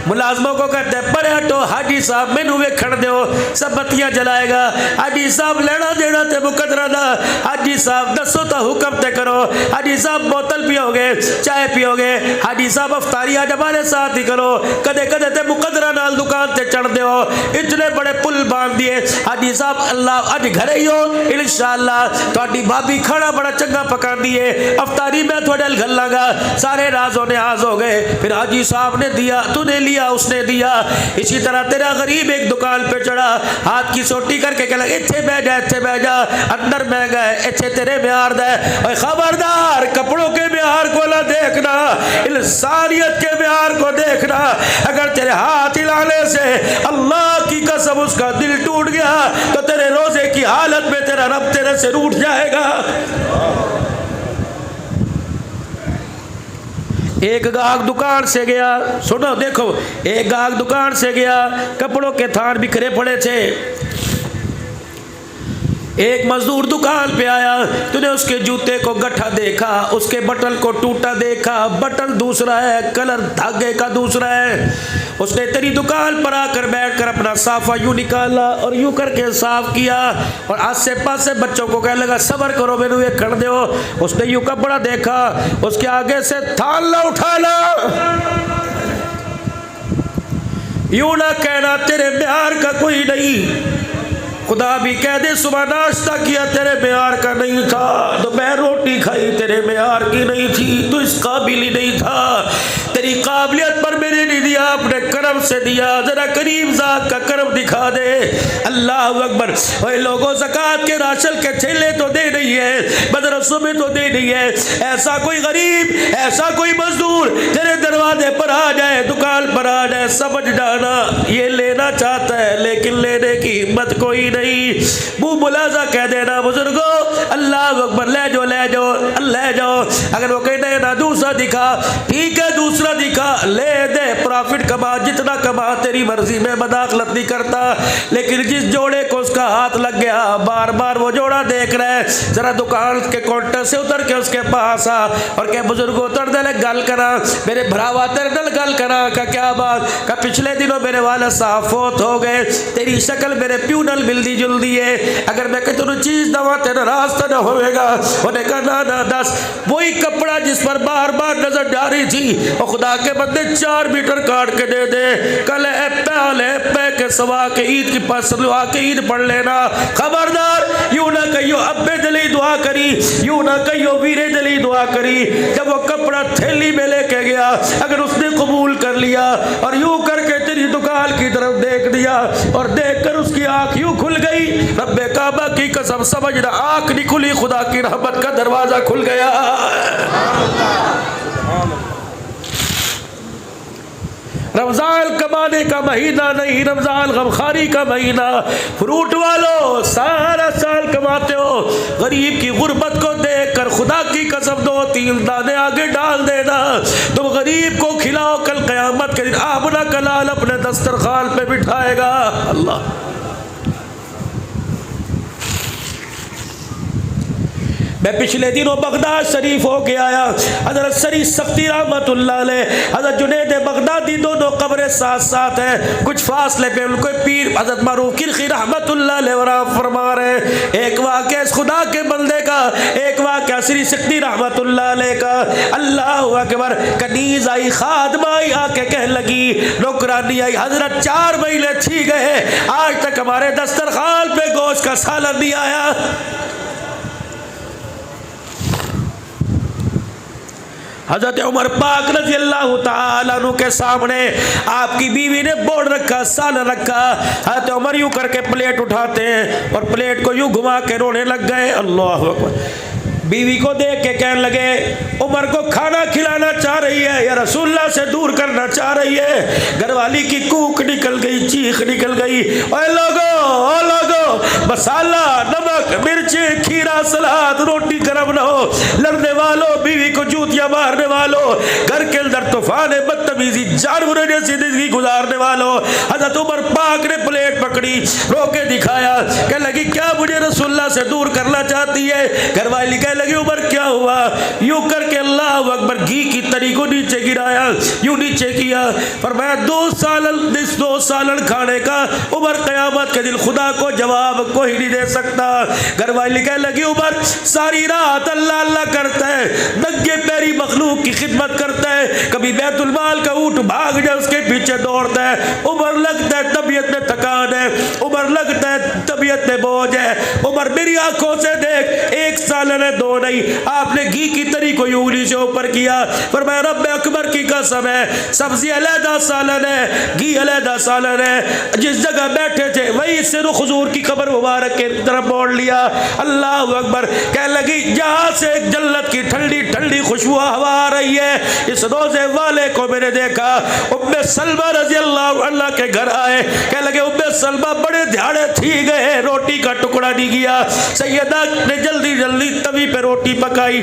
ملازموں کو کہتے ہیں پرے ہٹو, حاجی صاحب مینوں ویکھن دیو, سب بتیاں جلائے گا. حاجی صاحب لینا دینا تے مقدرہ دا, حاجی صاحب دسو تا حکم تے کرو. حاجی صاحب بوتل پیو گے, چائے پیو گے, حاجی صاحب افطاری آج ہمارے ساتھ ہی کرو. کدے کدے تے مقدرہ نال دکان تے چڑھ دیو. اتنے بڑے پل باندھ دیے. حاجی صاحب اللہ اج گھرے ہی ہو انشاءاللہ, تہاڈی بھابی کھانا بڑا چنگا پکاندی ہے, افطاری میں تھوڑے ال گھلاں گا. سارے راز و نیاز ہو گئے. پھر حاجی صاحب نے دیا, تو نے لیا, اس نے دیا. اسی طرح تیرا غریب ایک دکان پہ چڑھا, ہاتھ کی سوٹی کر کے کہا ایتھے بیٹھ جا, ایتھے بیٹھ جا, اندر مہنگا ہے, ایتھے تیرے معیار دا ہے. اوے خبردار, کپڑوں کے معیار کو نہ دیکھنا, انسانیت کے معیار کو دیکھنا. اگر تیرے ہاتھ ہلانے سے اللہ کی قسم اس کا دل ٹوٹ گیا تو تیرے روزے کی حالت میں تیرا رب تیرے سے روٹھ جائے گا. ایک گاہک دکان سے گیا, سنو دیکھو, ایک گاہک دکان سے گیا, کپڑوں کے تھان بکھرے پڑے تھے. ایک مزدور دکان پہ آیا، تو نے اس کے جوتے کو گٹھا دیکھا، اس کے بٹن کو ٹوٹا دیکھا، بٹن دوسرا ہے، کلر دھاگے کا دوسرا ہے۔ اس نے تیری دکان پر آ کر بیٹھ کر اپنا صافہ یوں نکالا اور یوں کر کے صاف کیا، اور آسے پاسے بچوں کو کہنے لگا صبر کرو میرے یہ کر دیو۔ اس نے یوں کپڑا دیکھا، اس کے آگے سے تھال نہ اٹھانا، یوں نہ کہنا تیرے معیار کا کوئی نہیں۔ خدا بھی کہہ دے صبح ناشتہ کیا تیرے معیار کا نہیں تھا، دوپہر روٹی کھائی تیرے معیار کی نہیں تھی، تو اس قابل ہی نہیں تھا، تیری قابلیت پر میں نے نہیں دیا، اپنے کرم سے دیا۔ ذرا کریم ذات کا کرم دکھا دے۔ اللہ اکبر۔ اے لوگوں زکوٰۃ کے راشن کے تھیلے تو دے نہیں ہے، مدرسوں میں تو دے نہیں ہے، ایسا کوئی غریب، ایسا کوئی مزدور تیرے دروازے پر آ جائے، دکان پر آ جائے، سمجھ جانا یہ لینا چاہتا ہے لیکن لینے کی ہمت کوئی نہیں۔ منہ ملازہ کہہ دینا بزرگوں اللہ اکبر، لے جاؤ لے جاؤ لے جاؤ۔ اگر وہ کہتے نا دوسرا دکھا، ٹھیک ہے دوسرا دکھا، لے دے، پروفٹ کما، جتنا کما تیری مرضی میں مداخلت نہیں کرتا، لیکن جس جوڑے کو اس کا ہاتھ لگ گیا بار بار وہ جوڑا دیکھ رہا ہے، ذرا دکان کے کاؤنٹر سے اتر کے اس کے پاس آ اور کہ بزرگوں تر دل گل کرا، میرے بھراوا تر دل گل کرا، کہ کیا بات، کہ پچھلے دنوں میرے والد صاحب فوت ہو گئے، تیری شکل میرے پیو نال ملدی جلدی ہے، اگر میں کہتا ہوں چیز دوا تیرا راستہ نہ ہوئے گا۔ انہیں کہا نا دس، وہی کپڑا جس پر بار بار نظر جاری تھی، اور خدا کے بندے 4 میٹر کاٹ کے دے دے، کل اے پہ کے سوا کے عید کی پاس لوا کے عید پڑھ لینا، خبردار یوں نہ کہیو ابے دلی دعا کری، یوں نہ کہیو ویرے دلی دعا کری۔ جب وہ کپڑا تھیلی میں لے کے گیا، اگر اس نے قبول کر لیا اور یوں کر کے تیری دکان کی طرف دیکھ دیا، اور دیکھ کر اس کی آنکھ یوں کھل گئی، رب کعبہ کی قسم سمجھنا آنکھ نہیں کھلی، خدا کی رحمت کا دروازہ کھل گیا۔ رمضان کمانے کا مہینہ نہیں، رمضان غمخاری کا مہینہ۔ فروٹ والو سارا سال کماتے ہو، غریب کی غربت کو دیکھ کر خدا کی قسم 2-3 دانے آگے ڈال دینا، تم غریب کو کھلاؤ، کل قیامت کے دن اپنا کلال اپنے دسترخوان پہ بٹھائے گا۔ اللہ میں پچھلے دنوں بغداد شریف ہو کے آیا، حضرت سری سختی رحمت اللہ علیہ، حضرت جنید بغدادی، دونوں قبریں ساتھ ساتھ ہیں، کچھ فاصلے پہ ان کو پیر حضرت معروف کرخی رحمت اللہ علیہ ورحم فرما رہے ہیں۔ ایک واقعہ اس خدا کے بندے کا، ایک واقعہ سری سختی رحمت اللہ علیہ کا۔ اللہ اکبر۔ کنیز آئی، خادمہ آئی، آ کے کہنے لگی، نوکرانی آئی، حضرت 4 مہینے تھی گئے، آج تک ہمارے دسترخوان پہ گوشت کا سالن نہیں آیا۔ حضرت عمر پاک رضی اللہ تعالیٰ عنہ کے سامنے آپ کی بیوی نے بورڈ رکھا، سالن رکھا، حضرت عمر یوں کر کے پلیٹ اٹھاتے ہیں اور پلیٹ کو یوں گھما کے رونے لگ گئے۔ اللہ اکبر۔ بیوی کو دیکھ کے کہنے لگے، عمر کو کھانا کھلانا چاہ رہی ہے یا رسول اللہ سے دور کرنا چاہ رہی ہے؟ گھر والی کی کوک نکل گئی، چیخ نکل گئی، اے لوگو مسالہ، نمک، مرچیں، کھیرا، سلاد، روٹی گرم نہ ہو، لڑنے والوں، بیوی کو جوتیاں مارنے والوں، گھر کے اندر طوفان بدتمیزی، جانوروں جیسی زندگی گزارنے والوں۔ حضرت عمر پاک نے پلیٹ پکڑی، رو کے دکھایا، کہنے لگی کیا مجھے رسول اللہ سے دور کرنا چاہتی ہے؟ گھر والی کہنے لگی عمر کیا ہوا؟ یوں کر کے اللہ اکبر گھی کی تری کو نیچے گرایا، یوں نیچے کیا، فرمایا 2 سالن کھانے کا عمر قیامت کے دن خدا کو جواب کوئی نہیں دے سکتا۔ گھر والی کہنے لگی عمر ساری رات اللہ اللہ کرتا ہے، ننگے پیری مخلوق کی خدمت کرتا ہے، کبھی بیت المال کا اونٹ بھاگ جائے اس کے پیچھے دوڑتا ہے، عمر لگتا ہے طبیعت میں تھکان ہے، عمر لگتا ہے طبیعت میں بوجھ ہے، عمر میری آنکھوں سے دیکھ 1 سالن ہے 2 نہیں۔ آپ نے گھی کی تری کو انگلی سے اوپر کیا، فرمایا رب اکبر کی قسم ہے، سبزی علیحدہ سالن ہے، گھی علیحدہ سالن ہے، جس جگہ بیٹھے تھے وہی سے رخ حضور کی قبر مبارک کی طرف موڑ لیا۔ اللہ اکبر۔ کہنے لگی جہاں سے ایک جنت کی ٹھنڈی ٹھنڈی خوشبو ہوا آ رہی ہے، اس روزے والے کو میں نے دیکھا۔ ام سلمہ رضی اللہ عنہ کے گھر آئے، کہنے لگے ام سلمہ بڑے دھیاڑے تھی گئے، روٹی کا ٹکڑا نہیں گیا۔ سیدہ نے جلدی جلدی توی پہ روٹی پکائی،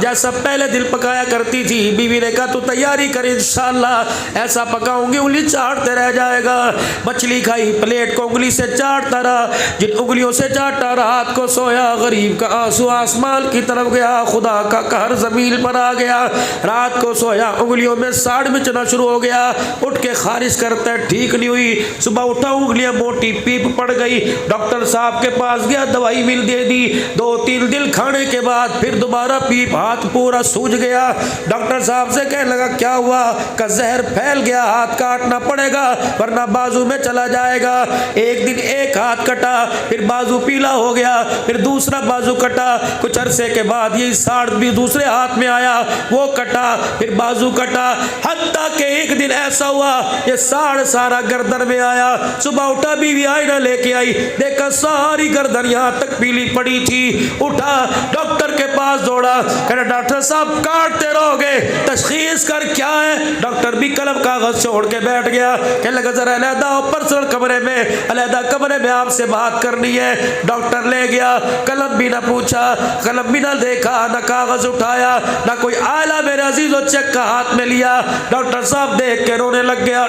جیسا پہلے دل پکایا کرتی تھی۔ بیوی نے کہا تو تیاری کر انشاءاللہ ایسا پکاؤں گی انگلی چاٹتے رہ جائے گا۔ مچھلی کھائی، پلیٹ کو انگلی سے چاٹتا رہا، جن انگلیوں سے چاٹا رات کو سویا، غریب کا آنسو آسمان کی طرف گیا، خدا کا قہر زمین پر آ گیا۔ رات کو سویا، انگلیوں میں ساڑ مچنا شروع ہو گیا، اٹھ کے خارش کرتا ہے، ٹھیک نہیں ہوئی۔ صبح اٹھا، انگلیاں موٹی پیپ پڑ گئی، ڈاکٹر صاحب کے پاس گیا، دوائی مل دے دی۔ 2-3 دن کھانے کے بعد پھر دوبارہ پیپ، ہاتھ پورا سوج گیا۔ ڈاکٹر صاحب سے کہنے لگا کیا ہوا؟ کہ زہر پھیل گیا، ہاتھ کاٹنا پڑے گا ورنہ بازو میں چلا جائے گا۔ ایک دن ایک ہاتھ کٹا، پھر بازو پیلا ہو گیا، پھر دوسرا بازو کٹا۔ کچھ عرصے کے بعد یہ ساڑ بھی دوسرے ہاتھ میں آیا، وہ کٹا، پھر بازو کٹا، حتیٰ کہ ایک دن ایسا ہوا یہ ساڑ سارا گردن میں آیا۔ صبح اٹھا، بیوی آئینہ لے کے آئی، دیکھا ساری گردن یہاں تک پیلی پڑی تھی۔ اٹھا، ڈاکٹر کے پاس دوڑا، کہنا ڈاکٹر صاحب کاٹتے رہو گے، تشخیص کر کیا ہے؟ ڈاکٹر بھی قلم کاغذ چھوڑ کے بیٹھ گیا، کہنے لگا ذرا علیحدہ پرسنل کمرے میں، علیحدہ کمرے میں آپ سے بات کرنی ہے۔ ڈاکٹر لے گیا، قلم بھی نہ پوچھا، قلم بھی نہ دیکھا، نہ کاغذ اٹھایا، نہ کوئی آلہ میرے عزیز و چیک کا ہاتھ میں لیا۔ ڈاکٹر صاحب دیکھ کے رونے لگ گیا۔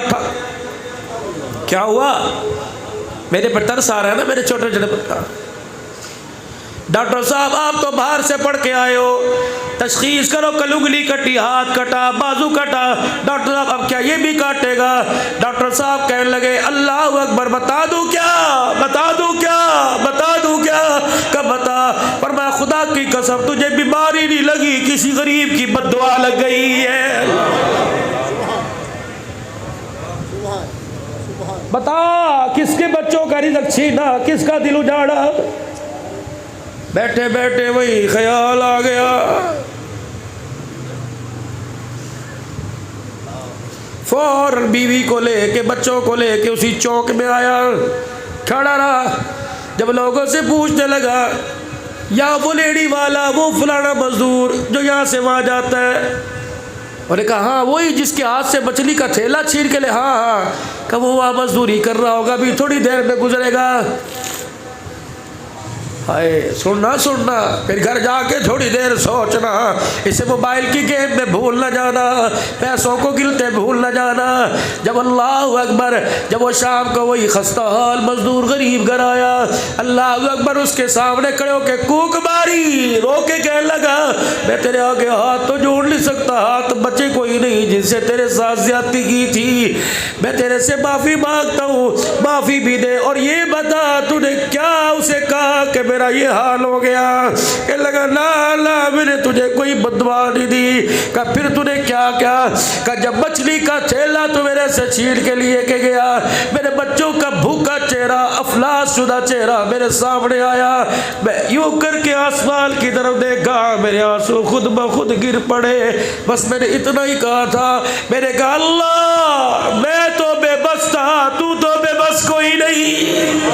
کیا ہوا؟ میرے پر ترس آ رہا ہے نا، میرے چھوٹے چھوٹے پر۔ ڈاکٹر صاحب آپ تو باہر سے پڑھ کے آئے ہو، تشخیص کرو، کل انگلی کٹی، ہاتھ کٹا، بازو کٹا۔ ڈاکٹر صاحب اب کیا یہ بھی کاٹے گا؟ ڈاکٹر صاحب کہنے لگے اللہ اکبر، بتا دوں کیا؟ بتا دوں کیا؟ بتا دوں کیا؟ کہ بتا۔ فرمایا خدا کی قسم تجھے بیماری نہیں لگی، کسی غریب کی بد دعا لگ گئی ہے۔ بتا کس کے بچوں کا رزق چھینا، کس کا دل اجاڑا؟ بیٹھے بیٹھے وہی خیال آ گیا، فوراً بیوی کو لے کے بچوں کو لے کے اسی چوک میں آیا، کھڑا رہا۔ جب لوگوں سے پوچھنے لگا یا وہ لیڈی والا، وہ فلانا مزدور جو یہاں سے وہاں جاتا ہے، اور نے کہا ہاں وہی جس کے ہاتھ سے مچھلی کا تھیلا چھین کے لے، ہاں ہاں، کہ وہ وہاں مزدوری کر رہا ہوگا، بھی تھوڑی دیر میں گزرے گا۔ ہائے سننا سننا، پھر گھر جا کے تھوڑی دیر سوچنا، اسے موبائل کی گیم میں بھول نہ جانا، پیسوں کو گلتے بھول نہ جانا۔ جب اللہ اکبر، جب وہ شام کو وہی خستہ حال مزدور غریب گھر آیا، اللہ اکبر اس کے سامنے کھڑے ہو کے کوک ماری، رو کے کہنے لگا میں تیرے آگے ہاتھ تو جوڑ نہیں سکتا، ہاتھ بچے کوئی نہیں جن سے تیرے ساتھ زیادتی کی تھی، میں تیرے سے معافی مانگتا ہوں، معافی بھی دے، اور یہ بتا تو نے کیا اسے کہا کہ میرا یہ حال ہو گیا؟ کہ لگا لا لا میں نے تجھے کوئی بددعا نہیں دی۔ کہ پھر تو نے کیا کیا؟ کہ جب مچھلی کا تھیلا تو میرے سے چھین کے لیے کے گیا، میرے بچوں کا بھوکا چہرہ، افلاس شدہ چہرہ میرے سامنے آیا، میں یوں کر کے آسمان کی طرف دیکھا، میرے آنسو خود بخود گر پڑے۔ بس میں نے اتنا ہی کہا تھا، میں نے کہا اللہ میں تو بے بس تھا، تو بے بس کوئی نہیں۔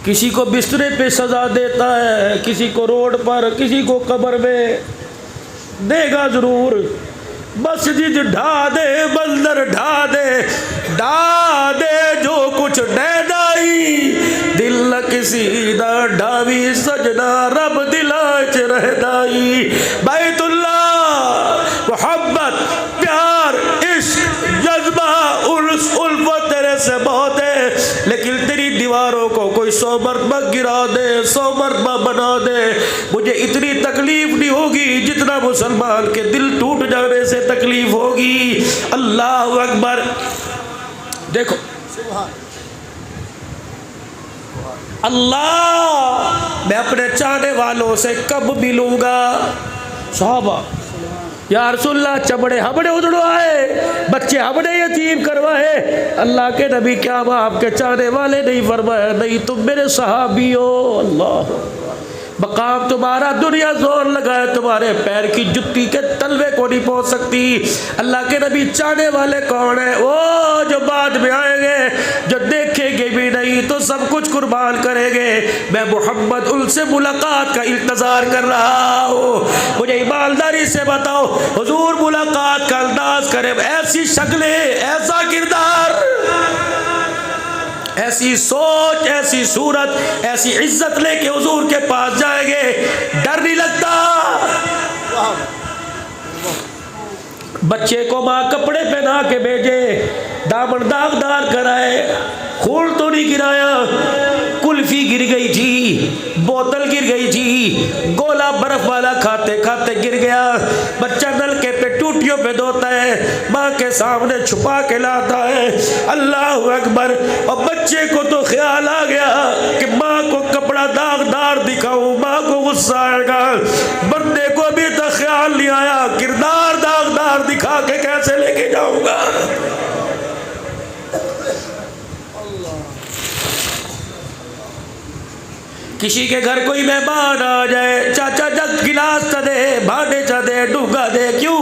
کسی کو بسترے پہ سزا دیتا ہے، کسی کو روڈ پر، کسی کو قبر میں، دے گا ضرور۔ مسجد ڈھا دے، منظر ڈھا دے، ڈھا دے جو کچھ ڈھائی، دل نہ کسی نہ ڈھاوی سجنا، رب دلاچ رہدائی۔ بیت اللہ محبت، پیار، عشق، جذبہ، الفت تیرے سے بہت ہے، لیکن تیری دیواروں کو کوئی 100 مرتبہ گرا دے، 100 مرتبہ بنا دے، مجھے اتنی تکلیف نہیں ہوگی جتنا مسلمان کے دل ٹوٹ جانے سے تکلیف ہوگی۔ اللہ اکبر۔ دیکھو اللہ میں اپنے چاہنے والوں سے کب ملوں گا؟ صحابہ یا رسول اللہ چمڑے ہمڑے ادڑو آئے، بچے ہمڑے یتیم کروائے، اللہ کے نبی کیا آپ کے چاہنے والے نہیں فرمایا نہیں تم میرے صحابی ہو؟ اللہ مقام تمہارا دنیا زور لگائے تمہارے پیر کی جتی کے تلوے کو نہیں پہنچ سکتی۔ اللہ کے نبی چاہنے والے کون ہیں؟ وہ جو بعد میں آئیں گے، جو دیکھیں گے بھی نہیں تو سب کچھ قربان کریں گے۔ میں محمد ان سے ملاقات کا انتظار کر رہا ہوں، مجھے ایمانداری سے بتاؤ حضور ملاقات کا انداز کرے، ایسی شکلیں، ایسا کردار، ایسا ایسی سوچ، ایسی صورت، ایسی عزت لے کے حضور کے پاس جائیں گے، ڈر نہیں لگتا۔ بچے کو ماں کپڑے پہنا کے بھیجے، دامن داغدار کرائے، خون تو نہیں گرایا، کلفی گر گئی تھی، بوتل گر گئی تھی، گولا برف والا کھاتے کھاتے گر گیا، بچہ نلکے پہ ٹوٹیوں پہ دھوتا ہے، ماں کے سامنے چھپا کے لاتا ہے، اللہ اکبر۔ اور بچے کو تو خیال آ گیا کہ ماں کو کپڑا داغدار دکھاؤں، ماں کو غصہ آئے گا، بندے کو ابھی تک خیال نہیں آیا کردار داغدار دکھا کے کیسے لے کے جاؤں گا۔ کسی کے گھر کوئی مہمان آ جائے، چاچا جگ گلاس چا دے، بھانڈے چا دے، ڈوگا دے، کیوں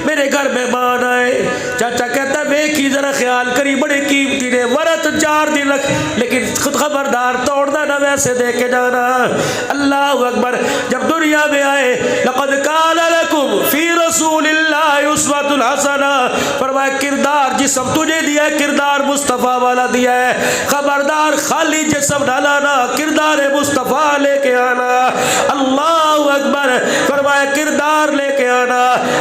میرے گھر مہمان آئے؟ چاچا کہتا ہے ویکھی ذرا خیال کری، بڑے قیمتی نے ورت 4 دن رکھ، لیکن خود خبردار توڑنا نہ، ویسے دے کے جانا۔ اللہ اکبر۔ جب دنیا میں آئے، لقد کان لکم فی رسول اللہ اسوۃ الحسنہ، فرمایا کردار جسم تجھے دیا ہے، کردار مصطفیٰ والا دیا ہے، خبردار خالی جسم نہ لانا، کردار مصطفیٰ لے کے آنا۔ اللہ اکبر۔ فرمایا کردار لے کے آنا۔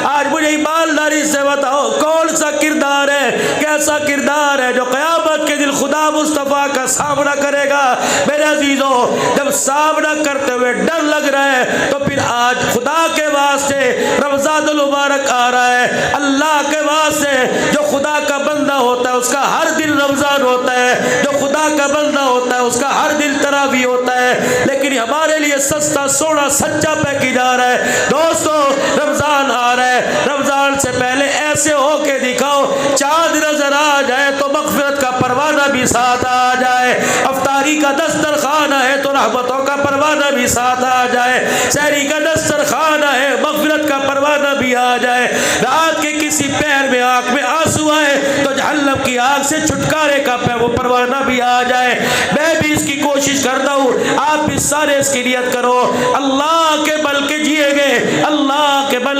آج مجھے ایمانداری سے بتاؤ کون سا کردار ہے، کیسا کردار ہے جو قیامت کے دن خدا مصطفیٰ کا سامنا کرے گا؟ میرے عزیزوں، جب سامنا کرتے ہوئے ڈر لگ رہا ہے تو پھر آج خدا کے واسطے رمضان المبارک آ رہا ہے، اللہ کے واسطے جو خدا کا بندہ ہوتا ہے اس کا ہر دن رمضان ہوتا ہے، جو خدا کا بندہ ہوتا ہے اس کا ہر دن تراویح ہوتا ہے، لیکن ہمارے لیے سستا سونا سچا پھینکی جا رہا ہے۔ دوستو رمضان آ رہا ہے، رمضان سے پہلے ایسے ہو کے دکھاؤ چاند نظر آ جائے تو مغفرت کا پروانہ بھی ساتھ آ جائے، افطاری کا دسترخوان ہے تو رحمتوں کا پروانہ بھی ساتھ آ جائے، سحری کا دسترخوان ہے مغفرت کا پروانہ بھی آ جائے، رات کے کسی پیر میں آنکھ میں آنسو آئے تو جہنم کی آگ سے چھٹکارے کا وہ پروانہ بھی آ جائے۔ میں بھی اس کی کوشش کرتا ہوں، آپ بھی سارے اس کی نیت کرو، اللہ کے بل کے جیے گے، اللہ کے بل